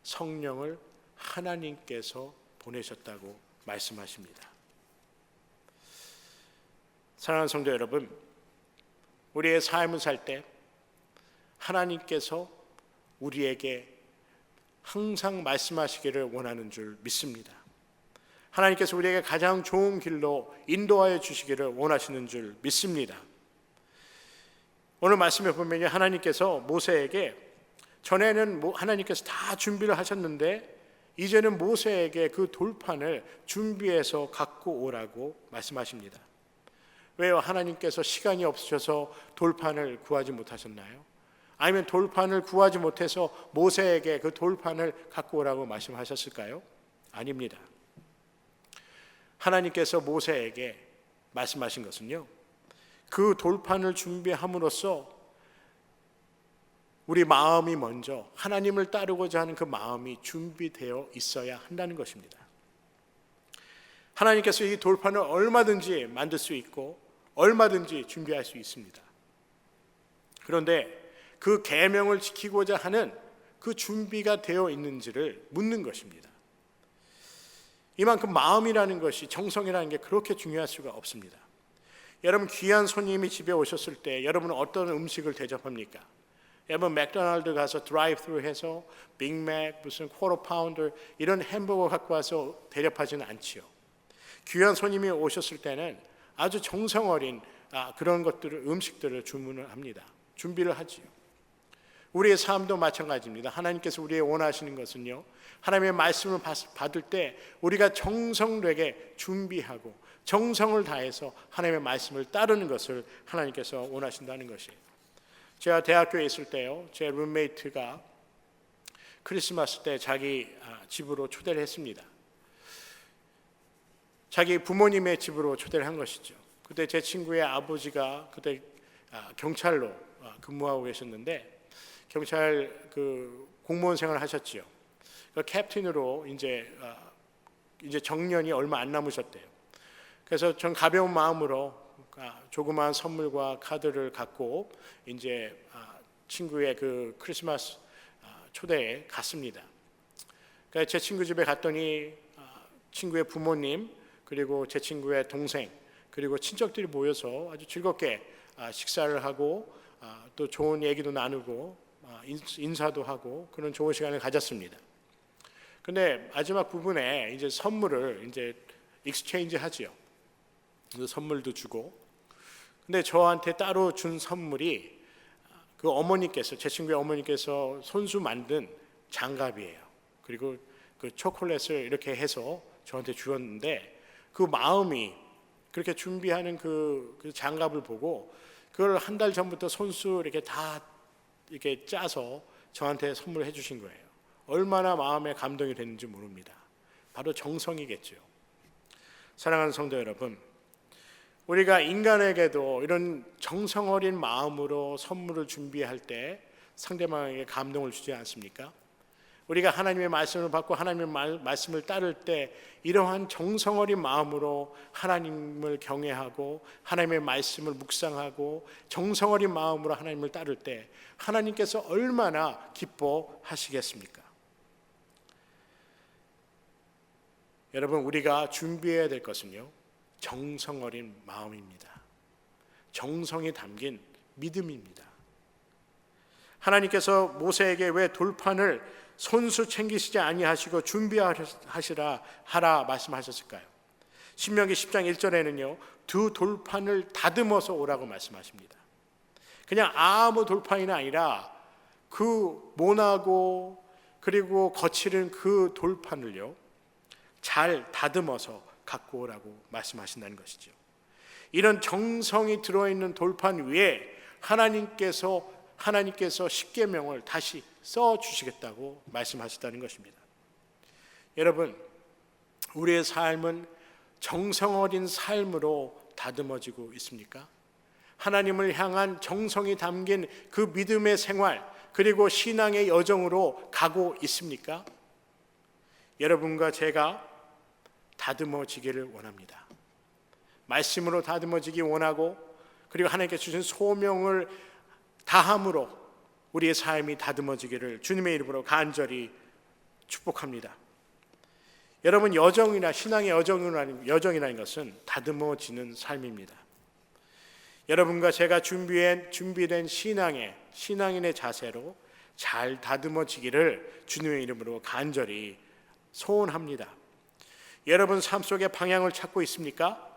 성령을 하나님께서 보내셨다고 말씀하십니다. 사랑하는 성도 여러분, 우리의 삶을 살 때 하나님께서 우리에게 항상 말씀하시기를 원하는 줄 믿습니다. 하나님께서 우리에게 가장 좋은 길로 인도하여 주시기를 원하시는 줄 믿습니다. 오늘 말씀에 보면 하나님께서 모세에게, 전에는 하나님께서 다 준비를 하셨는데 이제는 모세에게 그 돌판을 준비해서 갖고 오라고 말씀하십니다. 왜요? 하나님께서 시간이 없으셔서 돌판을 구하지 못하셨나요? 아니면 돌판을 구하지 못해서 모세에게 그 돌판을 갖고 오라고 말씀하셨을까요? 아닙니다. 하나님께서 모세에게 말씀하신 것은요, 그 돌판을 준비함으로써 우리 마음이 먼저 하나님을 따르고자 하는 그 마음이 준비되어 있어야 한다는 것입니다. 하나님께서 이 돌판을 얼마든지 만들 수 있고 얼마든지 준비할 수 있습니다. 그런데 그 계명을 지키고자 하는 그 준비가 되어 있는지를 묻는 것입니다. 이만큼 마음이라는 것이, 정성이라는 게 그렇게 중요할 수가 없습니다. 여러분, 귀한 손님이 집에 오셨을 때 여러분은 어떤 음식을 대접합니까? 여러분, 맥도날드 가서 드라이브-스루 해서 빅맥, 무슨 쿼터 파운더 이런 햄버거 갖고 와서 대접하지는 않지요. 귀한 손님이 오셨을 때는 아주 정성 어린 그런 것들을, 음식들을 주문을 합니다. 준비를 하지요. 우리의 삶도 마찬가지입니다. 하나님께서 우리의 원하시는 것은요, 하나님의 말씀을 받을 때 우리가 정성되게 준비하고 정성을 다해서 하나님의 말씀을 따르는 것을 하나님께서 원하신다는 것이에요. 제가 대학교에 있을 때요, 제 룸메이트가 크리스마스 때 자기 집으로 초대를 했습니다. 자기 부모님의 집으로 초대를 한 것이죠. 그때 제 친구의 아버지가 그때 경찰로 근무하고 계셨는데, 경찰 그 공무원 생활을 하셨지요. 그 캡틴으로 이제 정년이 얼마 안 남으셨대요. 그래서 전 가벼운 마음으로 조그마한 선물과 카드를 갖고 이제 친구의 그 크리스마스 초대에 갔습니다. 그러니까 제 친구 집에 갔더니 친구의 부모님, 그리고 제 친구의 동생, 그리고 친척들이 모여서 아주 즐겁게 식사를 하고 또 좋은 얘기도 나누고 인사도 하고 그런 좋은 시간을 가졌습니다. 근데 마지막 부분에 이제 선물을 이제 익스체인지 하지요. 선물도 주고. 근데 저한테 따로 준 선물이 그 어머니께서, 제 친구의 어머니께서 손수 만든 장갑이에요. 그리고 그 초콜릿을 이렇게 해서 저한테 주었는데, 그 마음이, 그렇게 준비하는 그 장갑을 보고 그걸 한 달 전부터 손수 이렇게 다 이렇게 짜서 저한테 선물을 해주신 거예요. 얼마나 마음에 감동이 됐는지 모릅니다. 바로 정성이겠죠. 사랑하는 성도 여러분, 우리가 인간에게도 이런 정성 어린 마음으로 선물을 준비할 때 상대방에게 감동을 주지 않습니까? 우리가 하나님의 말씀을 받고 하나님의 말씀을 따를 때 이러한 정성 어린 마음으로 하나님을 경외하고 하나님의 말씀을 묵상하고 정성 어린 마음으로 하나님을 따를 때 하나님께서 얼마나 기뻐하시겠습니까? 여러분, 우리가 준비해야 될 것은요, 정성 어린 마음입니다. 정성이 담긴 믿음입니다. 하나님께서 모세에게 왜 돌판을 손수 챙기시지 아니하시고 준비하시라 하라 말씀하셨을까요? 신명기 10장 1절에는요, 두 돌판을 다듬어서 오라고 말씀하십니다. 그냥 아무 돌판이 아니라 그 모나고 그리고 거칠은 그 돌판을요, 잘 다듬어서 갖고 오라고 말씀하신다는 것이죠. 이런 정성이 들어있는 돌판 위에 하나님께서 십계명을 다시 써주시겠다고 말씀하셨다는 것입니다. 여러분, 우리의 삶은 정성 어린 삶으로 다듬어지고 있습니까? 하나님을 향한 정성이 담긴 그 믿음의 생활, 그리고 신앙의 여정으로 가고 있습니까? 여러분과 제가 다듬어지기를 원합니다. 말씀으로 다듬어지기 원하고, 그리고 하나님께 주신 소명을 다함으로 우리의 삶이 다듬어지기를 주님의 이름으로 간절히 축복합니다. 여러분, 여정이나 신앙의 여정이라는 것은 다듬어지는 삶입니다. 여러분과 제가 준비된 신앙인의 자세로 잘 다듬어지기를 주님의 이름으로 간절히 소원합니다. 여러분 삶 속에 방향을 찾고 있습니까?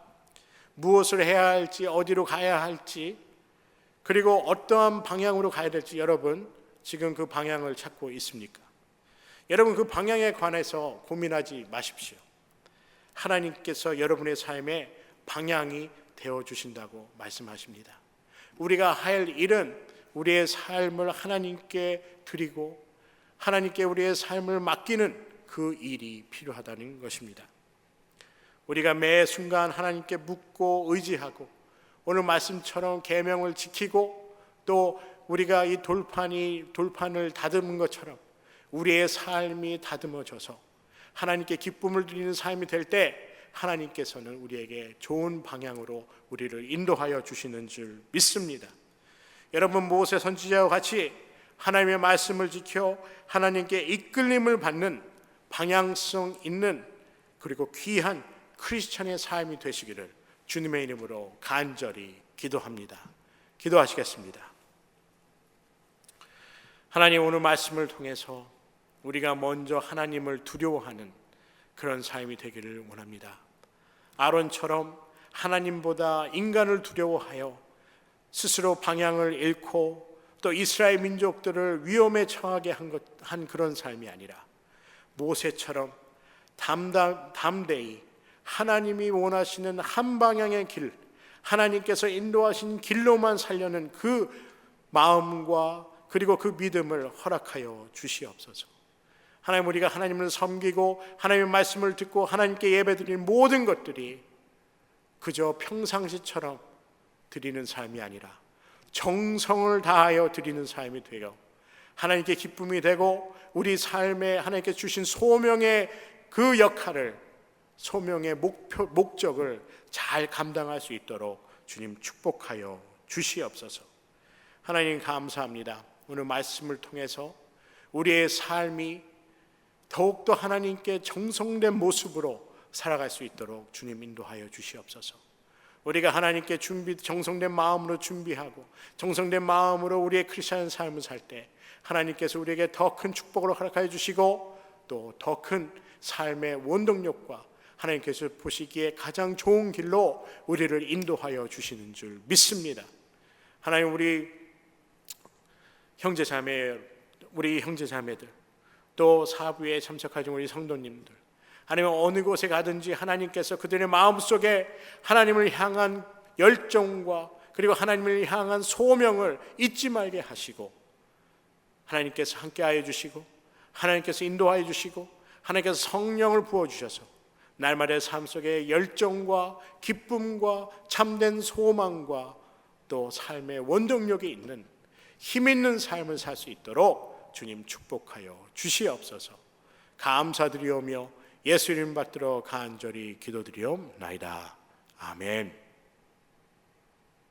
무엇을 해야 할지, 어디로 가야 할지, 그리고 어떠한 방향으로 가야 될지 여러분 지금 그 방향을 찾고 있습니까? 여러분, 그 방향에 관해서 고민하지 마십시오. 하나님께서 여러분의 삶에 방향이 되어주신다고 말씀하십니다. 우리가 할 일은 우리의 삶을 하나님께 드리고 하나님께 우리의 삶을 맡기는 그 일이 필요하다는 것입니다. 우리가 매 순간 하나님께 묻고 의지하고 오늘 말씀처럼 계명을 지키고 또 우리가 이 돌판을 다듬은 것처럼 우리의 삶이 다듬어져서 하나님께 기쁨을 드리는 삶이 될 때 하나님께서는 우리에게 좋은 방향으로 우리를 인도하여 주시는 줄 믿습니다. 여러분, 모세 선지자와 같이 하나님의 말씀을 지켜 하나님께 이끌림을 받는 방향성 있는 그리고 귀한 크리스천의 삶이 되시기를 주님의 이름으로 간절히 기도합니다. 기도하시겠습니다. 하나님, 오늘 말씀을 통해서 우리가 먼저 하나님을 두려워하는 그런 삶이 되기를 원합니다. 아론처럼 하나님보다 인간을 두려워하여 스스로 방향을 잃고 또 이스라엘 민족들을 위험에 처하게 한 그런 삶이 아니라 모세처럼 담대히 하나님이 원하시는 한 방향의 길, 하나님께서 인도하신 길로만 살려는 그 마음과 그리고 그 믿음을 허락하여 주시옵소서. 하나님, 우리가 하나님을 섬기고 하나님의 말씀을 듣고 하나님께 예배드리는 모든 것들이 그저 평상시처럼 드리는 삶이 아니라 정성을 다하여 드리는 삶이 되어 하나님께 기쁨이 되고 우리 삶에 하나님께 주신 소명의 그 역할을, 소명의 목적을 잘 감당할 수 있도록 주님 축복하여 주시옵소서. 하나님, 감사합니다. 오늘 말씀을 통해서 우리의 삶이 더욱더 하나님께 정성된 모습으로 살아갈 수 있도록 주님 인도하여 주시옵소서. 우리가 하나님께 정성된 마음으로 준비하고 정성된 마음으로 우리의 크리스찬 삶을 살 때 하나님께서 우리에게 더 큰 축복을 허락하여 주시고 또 더 큰 삶의 원동력과 하나님께서 보시기에 가장 좋은 길로 우리를 인도하여 주시는 줄 믿습니다. 하나님, 우리 형제자매들 또 사부에 참석하신 우리 성도님들, 하나님 어느 곳에 가든지 하나님께서 그들의 마음속에 하나님을 향한 열정과 그리고 하나님을 향한 소명을 잊지 말게 하시고 하나님께서 함께하여 주시고 하나님께서 인도하여 주시고 하나님께서 성령을 부어주셔서 날마다의 삶 속에 열정과 기쁨과 참된 소망과 또 삶의 원동력이 있는 힘 있는 삶을 살 수 있도록 주님 축복하여 주시옵소서. 감사드리오며 예수 이름 받들어 간절히 기도드리옵나이다. 아멘.